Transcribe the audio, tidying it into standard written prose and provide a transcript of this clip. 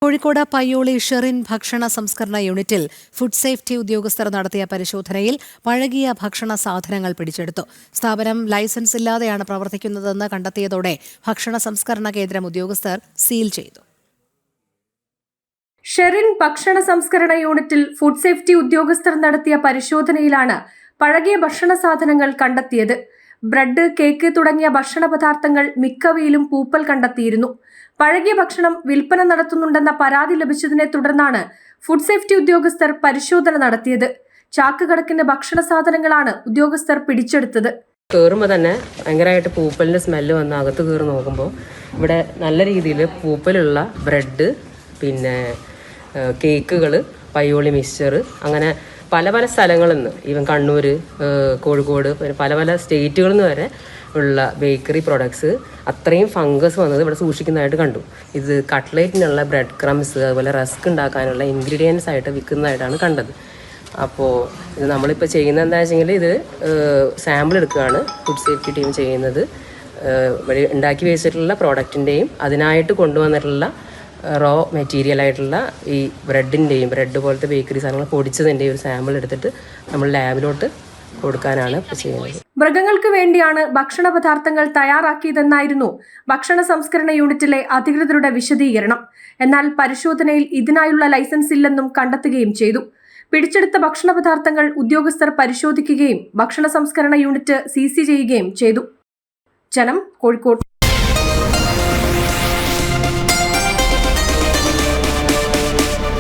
കോഴിക്കോട് പയ്യോളി ഷെറിൻ ഭക്ഷണ സംസ്കരണ യൂണിറ്റിൽ ഫുഡ് സേഫ്റ്റി ഉദ്യോഗസ്ഥർ നടത്തിയ പരിശോധനയിൽ പഴകിയ ഭക്ഷണ സാധനങ്ങൾ പിടിച്ചെടുത്തു. സ്ഥാപനം ലൈസൻസ് ഇല്ലാതെയാണ് പ്രവർത്തിക്കുന്നതെന്ന് കണ്ടെത്തിയതോടെ ഭക്ഷണ സംസ്കരണ കേന്ദ്രം ഉദ്യോഗസ്ഥർ സീൽ ചെയ്തു. ഷെറിൻ ഭക്ഷണ സംസ്കരണ യൂണിറ്റിൽ ഫുഡ് സേഫ്റ്റി ഉദ്യോഗസ്ഥർ നടത്തിയ പരിശോധനയിലാണ് പഴകിയ ഭക്ഷണ സാധനങ്ങൾ കണ്ടെത്തിയത്. ബ്രെഡ്, കേക്ക് തുടങ്ങിയ ഭക്ഷണ പദാർത്ഥങ്ങൾ മിക്കവയിലും പൂപ്പൽ കണ്ടെത്തിയിരുന്നു. പഴകിയ ഭക്ഷണം വിൽപ്പന നടത്തുന്നുണ്ടെന്ന പരാതി ലഭിച്ചതിനെ തുടർന്നാണ് ഫുഡ് സേഫ്റ്റി ഉദ്യോഗസ്ഥർ പരിശോധന നടത്തിയത്. ചാക്ക് കണക്കിന് ഭക്ഷണ സാധനങ്ങളാണ് ഉദ്യോഗസ്ഥർ പിടിച്ചെടുത്തത്. കയറുമ്പോൾ തന്നെ ഭയങ്കരമായിട്ട് പൂപ്പലിൻ്റെ സ്മെല്ല് വന്ന് അകത്ത് കയറി നോക്കുമ്പോൾ ഇവിടെ നല്ല രീതിയിൽ പൂപ്പലുള്ള ബ്രെഡ്, പിന്നെ കേക്കുകൾ, പയ്യോളി മിക്സ്ചർ, അങ്ങനെ പല പല സ്ഥലങ്ങളിൽ നിന്ന്, ഈവൻ കണ്ണൂർ, കോഴിക്കോട്, പല പല സ്റ്റേറ്റുകളിൽ നിന്ന് വരെ ഉള്ള ബേക്കറി പ്രൊഡക്ട്സ് അത്രയും ഫംഗസ് വന്നത് ഇവിടെ സൂക്ഷിക്കുന്നതായിട്ട് കണ്ടു. ഇത് കട്ട്ലേറ്റിനുള്ള ബ്രെഡ് ക്രംസ്, അതുപോലെ റസ്ക് ഉണ്ടാക്കാനുള്ള ഇൻഗ്രീഡിയൻസ് ആയിട്ട് വിൽക്കുന്നതായിട്ടാണ് കണ്ടത്. അപ്പോൾ ഇത് നമ്മളിപ്പോൾ ചെയ്യുന്നത് എന്താ വെച്ചെങ്കിൽ, ഇത് സാമ്പിൾ എടുക്കുകയാണ് ഫുഡ് സേഫ്റ്റി ടീം ചെയ്യുന്നത്. ഉണ്ടാക്കി വെച്ചിട്ടുള്ള പ്രോഡക്റ്റിൻ്റെയും അതിനായിട്ട് കൊണ്ടുവന്നിട്ടുള്ള റോ മെറ്റീരിയൽ ആയിട്ടുള്ള ഈ ബ്രെഡിൻ്റെയും ബ്രെഡ് പോലത്തെ ബേക്കറി സാധനങ്ങൾ പൊടിച്ചതിൻ്റെയും ഒരു സാമ്പിൾ എടുത്തിട്ട് നമ്മൾ ലാബിലോട്ട് കൊടുക്കാനാണ് ചെയ്യുന്നത്. മൃഗങ്ങൾക്ക് വേണ്ടിയാണ് ഭക്ഷണ പദാർത്ഥങ്ങൾ തയ്യാറാക്കിയതെന്നായിരുന്നു ഭക്ഷണ സംസ്കരണ യൂണിറ്റിലെ അധികൃതരുടെ വിശദീകരണം. എന്നാൽ പരിശോധനയിൽ ഇതിനായുള്ള ലൈസൻസ് ഇല്ലെന്നും കണ്ടെത്തുകയും ചെയ്തു. പിടിച്ചെടുത്ത ഭക്ഷണ പദാർത്ഥങ്ങൾ ഉദ്യോഗസ്ഥർ പരിശോധിക്കുകയും ഭക്ഷണ സംസ്കരണ യൂണിറ്റ് സീസ് ചെയ്യുകയും ചെയ്തു. ജനം, കോഴിക്കോട്.